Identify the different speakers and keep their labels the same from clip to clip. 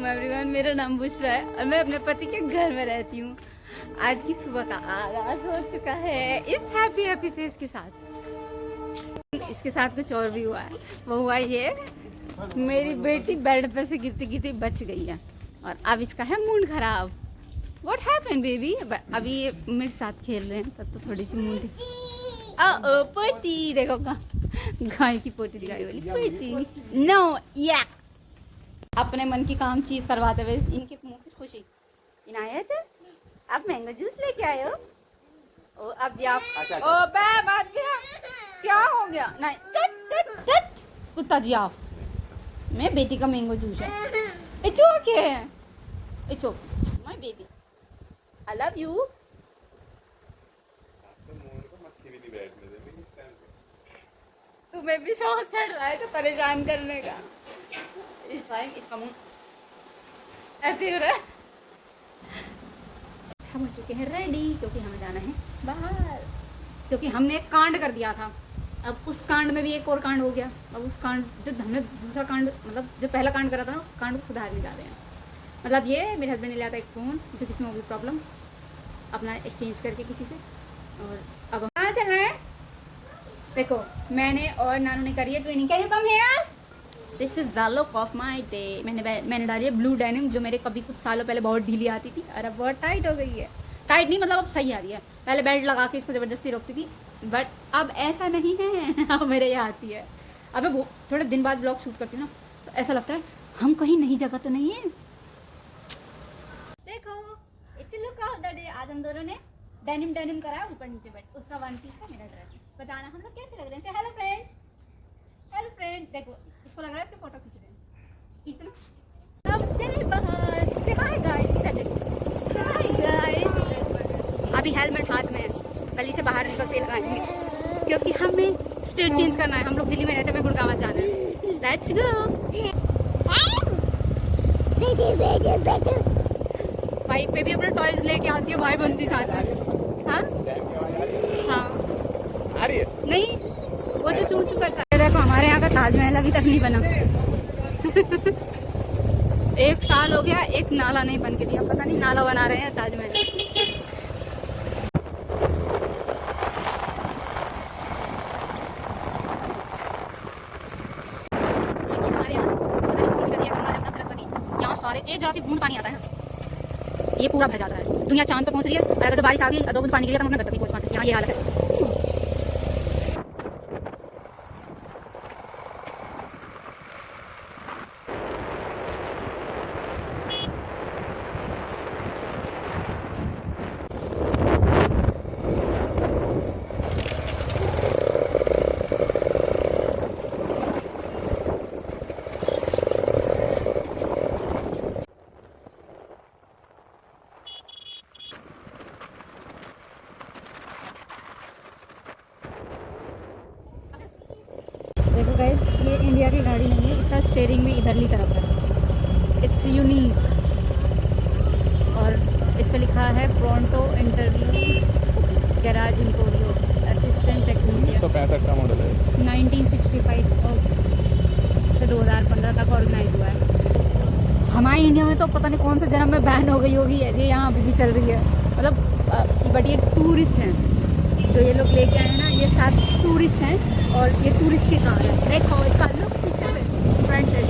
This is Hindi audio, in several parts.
Speaker 1: एवरीवन, मेरा नाम बुशरा है और मैं अपने पति के घर में रहती हूँ। आज की सुबह का आगाज हो चुका है इस हैप्पी हैप्पी फेस के साथ। इसके साथ कुछ और भी हुआ है। वो हुआ ये, मेरी बेटी बेड पर से गिरती गिरती बच गई है और अब इसका है मूड खराब। What happened baby? अभी ये मेरे साथ खेल रहे हैं तब तो थोड़ी सी मूड पोती देखो गाय की पोती दिखाई बोली पोती नो या अपने मन की काम चीज करवाते हुए इनके मुंह से खुशी। इनायत, आप मैंगो जूस लेके आए हो? ओ अब जी आप ओ बे बात क्या हो गया? नहीं टट कुत्ता जी आप, मैं बेटी का मैंगो जूस है। It's okay, it's okay my baby, I love you. तुम्हें भी शौक चढ़ रहा है तो परेशान करने का। इस टाइम इसका मुंह ऐसे हो रहा है। हम हो चुके हैं रेडी क्योंकि हमें जाना है बाहर, क्योंकि हमने एक कांड कर दिया था। अब उस कांड में भी एक और कांड हो गया। अब उस कांड जो हमने दूसरा कांड मतलब जो पहला कांड करा था ना, उस कांड को सुधारने जा रहे हैं। मतलब ये मेरे हस्बैंड ने लिया था एक फ़ोन जो किसी में होगी प्रॉब्लम, अपना एक्सचेंज करके किसी से। और अब कहाँ चलना है? देखो मैंने और नानू ने करी है twinning. Can you come here? This is the look of my day. मैंने डाली है ब्लू डेनिम जो मेरे कभी कुछ सालों पहले बहुत ढीली आती थी और अब बहुत टाइट हो गई है। टाइट नहीं मतलब अब सही आ रही है। पहले बेल्ट लगा के इसको ज़बरदस्ती रोकती थी, बट अब ऐसा नहीं है। अब मेरे यहाँ आती है। अब मैं थोड़े दिन बाद ब्लॉग शूट करती हूँ ना, तो ऐसा लगता है हम कहीं नई जगह तो नहीं है। देखो it's look of the day. आज हम दोनों ने डेनिम करा ऊपर नीचे, बट उसका वन पीस का मेरा ड्रेस है। बताना हम लोग कैसे लग रहे हैं? Hello friends, hello friends. देखो इसको लग रहा है इसके फोटो खींच रहे हैं। खींच लो अब चले बाहर से। Hi guys, hi guys. अभी हेलमेट हाथ में है, गली से बाहर निकल के लगाएंगे क्योंकि हमें स्टेट चेंज करना है। हम लोग दिल्ली में रहते हैं, हमें गुड़गांव जाना है। Let's go. भाई पे भी अपने टॉयज लेके आती है भाई बनती साथ में। हाँ हाँ
Speaker 2: आ रही है?
Speaker 1: नहीं वो तो चूर चुका था। देखो हमारे यहाँ का ताजमहल अभी तक नहीं बना। 1 साल हो गया, एक नाला नहीं बन के दिया। पता नहीं नाला बना रहे हैं ताजमहल। हमारे यहाँ पता नहीं कौन सी नदी है, गंगा जमुना सरस्वती। यहाँ सारे एक जगह से बूंद पानी आता है ना, ये पूरा भर जाता है। दुनिया चांद पे पहुँच रही है और अगर तो बारिश आ गई और 2 बूंद पानी गिरा तो हम अपने घर तक नहीं पहुँच पाते। यहाँ ये हालत है। देखो गाइस, ये इंडिया की गाड़ी नहीं है, इसका स्टीयरिंग भी इधरली तरफ है। It's unique. और इस पे लिखा है Pronto interview garage Emporio assistant technician.
Speaker 2: 1965 का मॉडल है।
Speaker 1: 1965 से 2015 तक ऑर्गेनाइज हुआ है। हमारे इंडिया में तो पता नहीं कौन से जन्म में बैन हो गई होगी, ये यहाँ अभी भी चल रही है। मतलब बट ये टूरिस्ट हैं जो ये लोग लेके आए हैं ना, ये 7 टूरिस्ट हैं और ये टूरिस्ट की कार है। देखो इसका लुक पीछे से फ्रंट से।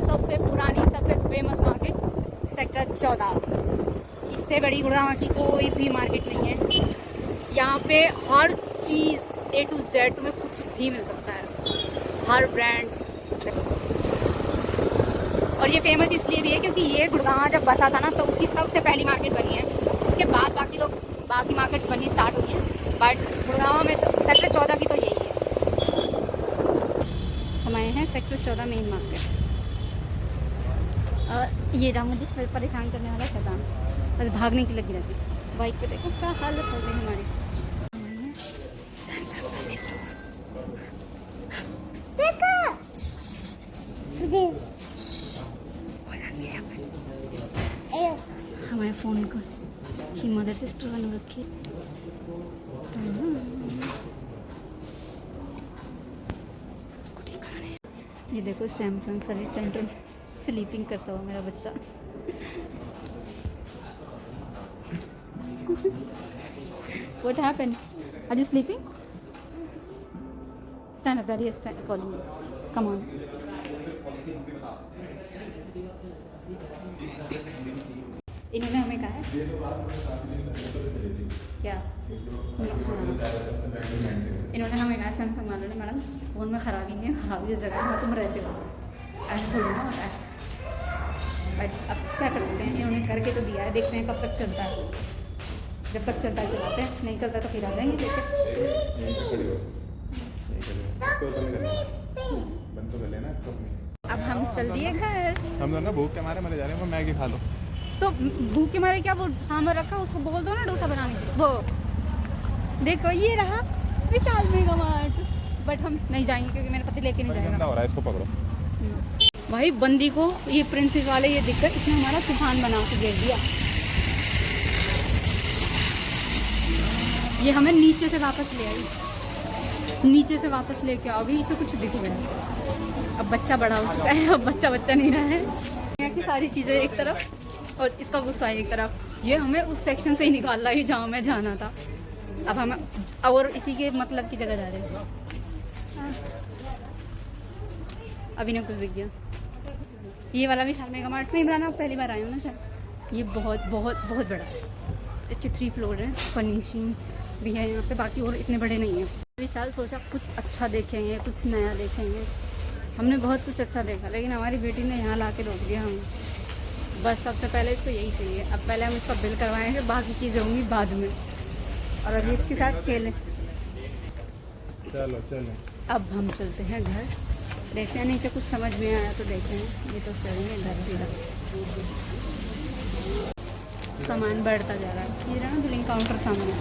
Speaker 1: सबसे पुरानी सबसे फेमस मार्केट सेक्टर 14। इससे बड़ी गुड़गांव की कोई भी मार्केट नहीं है। यहाँ पे हर चीज़ A to Z तुम्हें कुछ भी मिल सकता है, हर ब्रांड। और ये फेमस इसलिए भी है क्योंकि ये गुड़गांव जब बसा था ना तो उसकी सबसे पहली मार्केट बनी है। उसके बाद बाकी मार्केट्स बननी स्टार्ट हुई हैं, बट गुड़गांव में तो सेक्टर 14 की तो यही है। हम आए हैं सेक्टर 14 मेन मार्केट। और ये रहा मुझे परेशान करने वाला शैतान। बस भागने की लगी रहती है। बाइक पे देखो क्या हालत हो गई हमारी। हमारे फ़ोन को की मदर सिस्टर बन रखी है। उसको ठिकाना है। ये देखो सैमसंग सर्विस सेंटर स्लीपिंग करता हुआ मेरा बच्चा। What happened? Are you sleeping? Stand up, Daddy is calling you. Come on. इन्होंने हमें कहा है क्या? इन्होंने हमें कहा सैमसंग वालों ने, मैडम फ़ोन में ख़राबी नहीं है, ख़राबी उस जगह जहाँ तुम रहते हो, ऐसा थोड़ी ना होता है। बट अब क्या कर सकते हैं, इन्होंने करके तो दिया है, देखते हैं कब तक चलता है। जब तक चलता है चलाते हैं, नहीं चलता तो फिर आ जाएंगे लेके। अब हम चल दिए घर।
Speaker 2: हम दोनों भूख के मारे मरे जा रहे हैं, मैगी खा लो।
Speaker 1: तो भूख के मारे क्या, वो सांभर रखा उसको बोल दो ना डोसा बनाने के लिए। वो देखो ये रहा विशाल मेगा मार्ट। बट हम नहीं जाएंगे क्योंकि मेरे पति लेके नहीं जाएगा।
Speaker 2: हो रहा है, इसको पकड़ो।
Speaker 1: भाई बंदी को ये प्रिंसेस वाले ये दिक्कत, इसने हमारा तूफान बना के घेर दिया। ये हमें नीचे से वापस ले आई, नीचे से वापस लेके आ गई। इसे कुछ दिख गया। अब बच्चा बड़ा हो चुका है, अब बच्चा नहीं रहा है। यहाँ की सारी चीज़ें एक तरफ और इसका गुस्सा एक तरफ। ये हमें उस सेक्शन से ही निकाल रहा है जहाँ मैं जाना था। अब हम और इसी के मतलब की जगह जा रहे हैं। अभी ना कुछ दिख गया। ये वाला विशाल मेगा मार्ट में इमरान, आप पहली बार आए हो ना शायद। ये बहुत बहुत बहुत बड़ा है। इसके 3 फ्लोर हैं, फर्निशिंग भी है यहाँ पे, बाकी और इतने बड़े नहीं हैं। विशाल सोचा कुछ अच्छा देखेंगे, कुछ नया देखेंगे। हमने बहुत कुछ अच्छा देखा, लेकिन हमारी बेटी ने यहाँ ला के रोक दिया हमें। बस सबसे पहले इसको यही चाहिए। अब पहले हम इसका बिल करवाएंगे, बाकी चीज़ें होंगी बाद में। और अभी इसके साथ खेलें।
Speaker 2: चलो चलो
Speaker 1: अब हम चलते हैं घर, देखते हैं नीचे कुछ समझ में आया तो देखते हैं, ये तो चलेंगे घर सीधा। सामान बढ़ता जा रहा है, ये रहा ना बिलिंग काउंटर सामने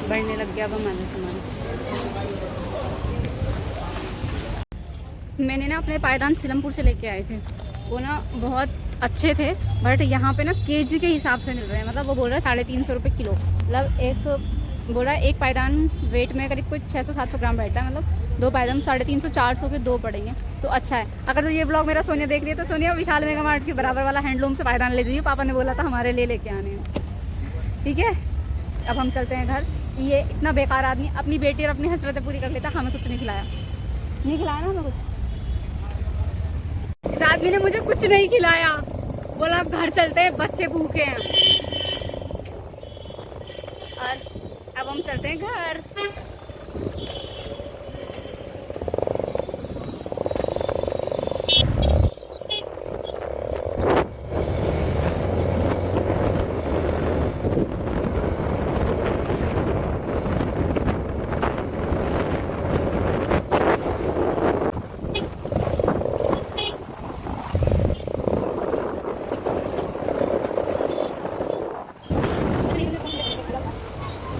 Speaker 1: बढ़ने लग गया। अब हमारे सामान मैंने ना अपने पायदान सिलमपुर से लेके आए थे, वो ना बहुत अच्छे थे। बट यहाँ पे ना केजी के हिसाब से मिल रहे हैं, मतलब वो बोल रहा है 350 रुपये किलो। मतलब एक बोल रहा है एक पायदान वेट में करीब कुछ 600-700 ग्राम बैठता है, मतलब 2 पायदान 350-400 के 2 पड़ेंगे तो अच्छा है। अगर तो ये ब्लॉग मेरा सोनिया देख रही है तो सोनिया विशाल मेगा मार्ट के बराबर वाला हैंडलूम से पायदान ले जाइए, पापा ने बोला था हमारे लिए लेके आने हैं, ठीक है। अब हम चलते हैं घर। ये इतना बेकार आदमी अपनी बेटी और अपनी हसरतें पूरी कर लेता, हमें कुछ नहीं खिलाया ना हमें कुछ। इस आदमी ने मुझे कुछ नहीं खिलाया, बोला घर चलते हैं बच्चे भूखे हैं। और अब हम चलते हैं घर।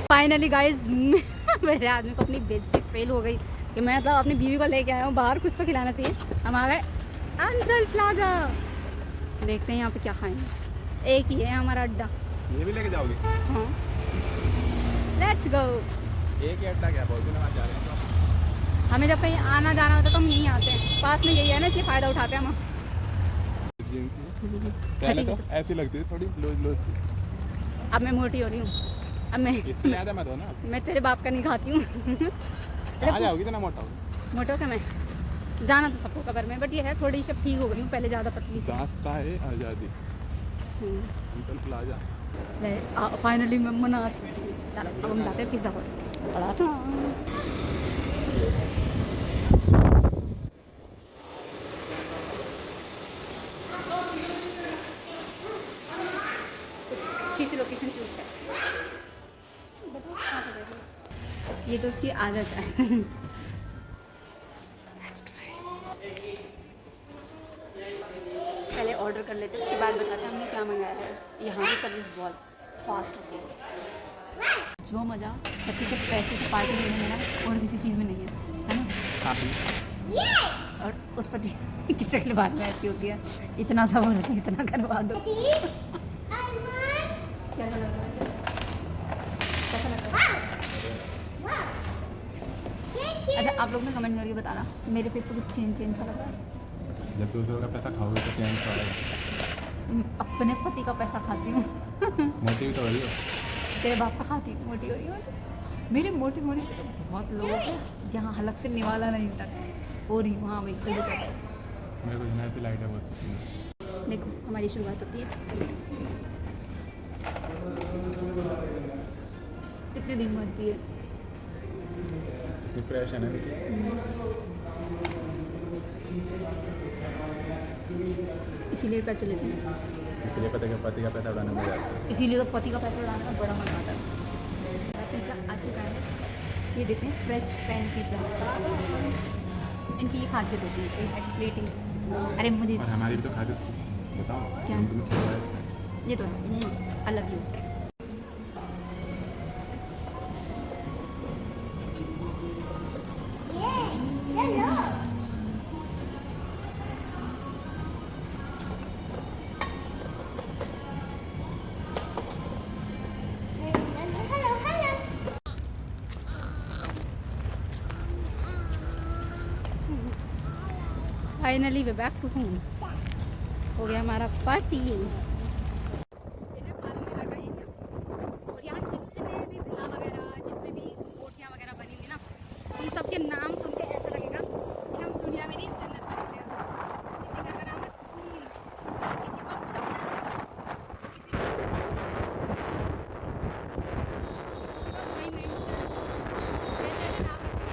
Speaker 1: फाइनली गाइस मेरे आदमी को अपनी बेइज्जती फेल हो गई कि मैं मतलब अपनी बीवी को लेके आया हूँ बाहर, कुछ तो खिलाना चाहिए। हम आ गए अंसल प्लाजा, देखते हैं यहाँ पे क्या खाएंगे। एक ही है हमारा अड्डा।
Speaker 2: ये भी लेके जाओगे?
Speaker 1: हाँ लेट्स गो।
Speaker 2: एक ही अड्डा क्या, बहुत दिन बाद जा रहे हैं तो।
Speaker 1: हमें जब कहीं आना जाना होता तो हम यहीं आते हैं, पास में यही है ना, इसलिए फ़ायदा उठाते हैं हम।
Speaker 2: पहले तो ऐसी लगती थी थोड़ी लूज लूज।
Speaker 1: अब मैं मोटी हो रही हूँ। अब मैं मैं तेरे बाप का नहीं खाती हूँ।
Speaker 2: आ जाओगी तो ना मोटा होगी।
Speaker 1: मोटा का मैं जाना तो सबको कबर में, बट ये है थोड़ी सी ठीक हो गई हूँ, पहले ज़्यादा पतली थी।
Speaker 2: रास्ता है आज़ादी अंकल प्लाजा।
Speaker 1: फाइनली मैं मना चलो अब हम जाते हैं पिज़्ज़ा पर। बड़ा था कुछ अच्छी सी लोकेशन चूज है। ये तो उसकी आदत है। पहले ऑर्डर कर लेते हैं, उसके बाद बताते हैं हमने क्या मंगाया है। यहाँ की सर्विस बहुत फास्ट होती है। जो मज़ा पति के पैसे की पार्टी देने में ना और किसी चीज़ में नहीं है ना। और उस पति की शक्ल बाद में ऐसी होती है, इतना सब हो रहा है, इतना करवा दो। क्या लग रहा है? कैसा लग रहा है? अच्छा, आप लोग ने कमेंट करके बताना मेरे फेस पर कुछ चेंज सा लग रहा है।
Speaker 2: जब दूसरों का पैसा खाओगे तो चेंज पड़ेगा।
Speaker 1: अपने पति का पैसा खाती हूँ।
Speaker 2: मोटी भी तो हो रही हो।
Speaker 1: तेरे बाप का खाती हूँ, मोटी हो रही हूँ। मेरे मोटी होने के तो बहुत लोग हैं, यहाँ हलक से निवाला नहीं होता हो रही वहाँ वही तो करता है।
Speaker 2: मेरे को इतना ऐसी लाइट है बहुत।
Speaker 1: देखो हमारी शुरुआत होती है, कितने दिन बनती है।
Speaker 2: फ्रेश है ना।
Speaker 1: इसीलिए पैसे लेते हैं,
Speaker 2: इसलिए पति का पैसा उड़ाने में जाता है।
Speaker 1: इसीलिए तो पति का पैसा उड़ाने का बड़ा मन आता है। पिज़्ज़ा आ चुका है, ये देखते हैं फ्रेश पैन पिज़्ज़ा। इनकी ये खासियत होती है ऐसी प्लेटिंग। अरे मुझे
Speaker 2: और हमारी भी तो खाते बताओ
Speaker 1: क्या?
Speaker 2: तुम्हें खिलाया
Speaker 1: ये तो I love you. Finally we back to home. हो गया हमारा पार्टी। और यहाँ जितने भी विला वगैरह, जितने भी कोठियाँ वगैरह बनेंगी ना, उन सबके नाम सुन के ऐसा लगेगा कि हम दुनिया में नहीं जन्नत में रहते हैं। किसी घर का नाम है सुकून, किसी का मन्नत, किसी का माई मेंशन, ऐसे ऐसे नाम रखे हुए हैं।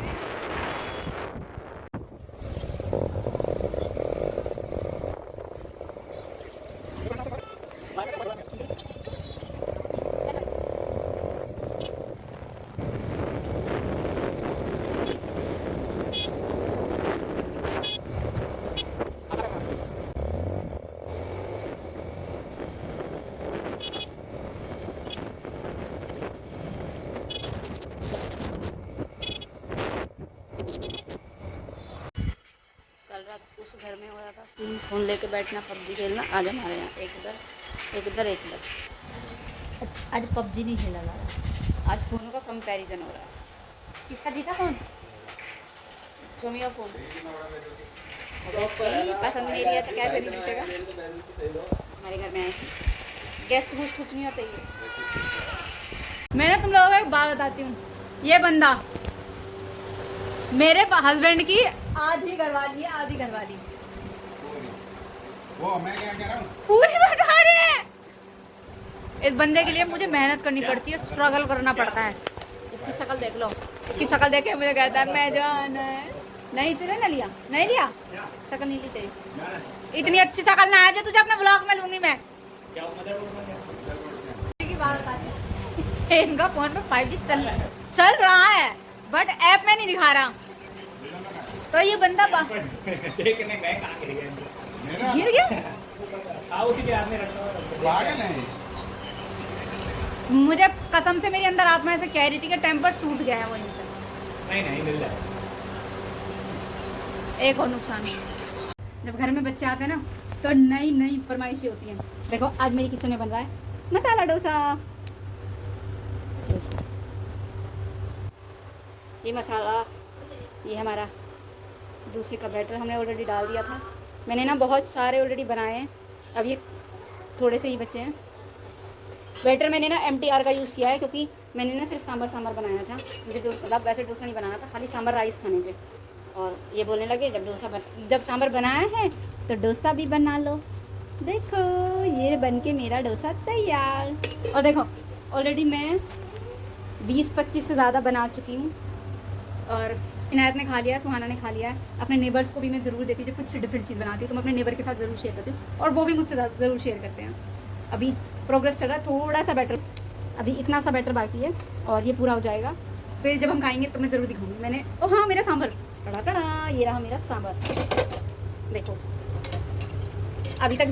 Speaker 1: कल रात उस घर में हो रहा था सीन, फ़ोन लेके बैठना, पबजी खेलना। आज हमारे यहाँ एक इधर एक इधर एक इधर। आज पबजी नहीं खेला जा रहा, आज फ़ोनों का कंपैरिजन हो रहा है। किसका जीता फ़ोन? छोमिया फ़ोन पसंद मेरी है तो कैसे नहीं जीतेगा। हमारे घर में आए गेस्ट घुस कुछ नहीं होता ये। मैं तुम लोगों को एक बात बताती हूँ, ये बंदा मेरे हस्बैंड की आधी घरवाली है, आधी घरवाली।
Speaker 2: वो मैं क्या कह रहा हूँ,
Speaker 1: पूरी बता रहे हैं। इस बंदे के लिए मुझे मेहनत करनी पड़ती है, स्ट्रगल करना पड़ता है। इसकी शक्ल देख लो, इसकी शक्ल देख के मुझे कहता है मैं जान है। नहीं तुझे ना लिया, नहीं लिया, शक्ल नहीं ली तेरी। इतनी अच्छी शक्ल ना आ जाए तुझे अपने ब्लॉग में लूंगी मैं। इनका फोन पे 5G चल रहा है बट ऐप में नहीं दिखा रहा। तो ये बंदा गिर गया। मुझे कसम से मेरी अंदर आत्मा ऐसे कह रही थी कि टेम्पर टूट गया है वहीं से।
Speaker 3: नहीं मिल रहा है।
Speaker 1: एक और नुकसान, जब घर में बच्चे आते हैं ना तो नई नई फरमाइशें होती हैं। देखो आज मेरी किचन में बन रहा है मसाला डोसा। ये मसाला, ये हमारा डोसे का बैटर हमने ऑलरेडी डाल दिया था। मैंने ना बहुत सारे ऑलरेडी बनाए हैं, अब ये थोड़े से ही बचे हैं। बैटर मैंने ना MTR का यूज़ किया है क्योंकि मैंने ना सिर्फ सांभर बनाया था। मुझे मतलब वैसे डोसा नहीं बनाना था, खाली सांभर राइस खाने थे। और ये बोलने लगे जब सांभर बनाया है तो डोसा भी बना लो। देखो ये बन के मेरा डोसा तैयार। और देखो ऑलरेडी मैं 20-25 से ज़्यादा बना चुकी हूँ और इनायत ने खा लिया है, सुहाना ने खा लिया है। अपने नेबर्स को भी मैं ज़रूर देती हूँ, जब कुछ डिफरेंट चीज़ बनाती हूँ तो मैं अपने नेबर के साथ ज़रूर शेयर करती हूँ और वो भी मुझसे ज़रूर शेयर करते हैं। अभी प्रोग्रेस चल रहा है, थोड़ा सा बेटर, अभी इतना सा बेटर बाकी है और ये पूरा हो जाएगा। फिर जब हम खाएंगे तो मैं ज़रूर दिखाऊंगी। मैंने ओ हाँ मेरा सांभर, टड़ा टड़ा, ये रहा मेरा सांभर। देखो अभी तक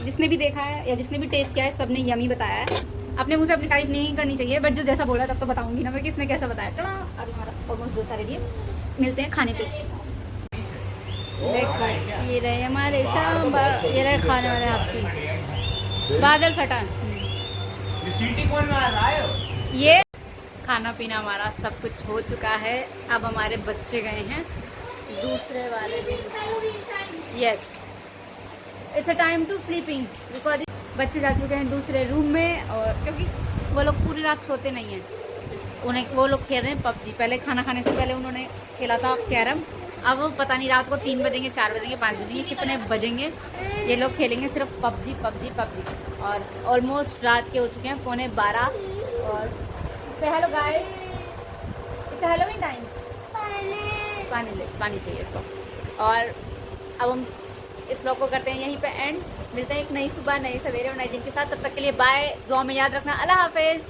Speaker 1: जिसने भी देखा है या जिसने भी टेस्ट किया है सबने यमी बताया है। अपने मुंह से अपनी तारीफ नहीं करनी चाहिए, बट जो जैसा बोला तब तो बताऊंगी ना मैं किसने कैसा बताया। टड़ा, अभी हमारा ऑलमोस्ट डोसा रेडी है, मिलते हैं खाने पे। देखो ये रहे हमारे सांबर, ये रहे खाने वाले हाफसी बादल फटा।
Speaker 2: ये सीटी कौन मार रहा है?
Speaker 1: ये खाना पीना हमारा सब कुछ हो चुका है। अब हमारे बच्चे गए हैं दूसरे वाले दिन। Yes, it's a time to sleeping because बच्चे जा चुके हैं दूसरे रूम में, और क्योंकि वो लोग पूरी रात सोते नहीं हैं। वो लोग खेल रहे हैं पबजी। पहले खाना खाने से पहले उन्होंने खेला था कैरम। अब वो पता नहीं रात को 3 बजेंगे, 4 बजेंगे, 5 बजेंगे, कितने बजेंगे ये लोग खेलेंगे सिर्फ पबजी पबजी पबजी। और ऑलमोस्ट रात के हो चुके हैं 11:15। और hello guys, it's Halloween time. पानी चाहिए इसको। और अब हम इस ब्लॉग को करते हैं यहीं पे एंड। मिलते हैं एक नई सुबह, नई सवेरे और नए दिन के साथ। तब तक के लिए बाय, दुआ में याद रखना। अल्लाह हाफिज़।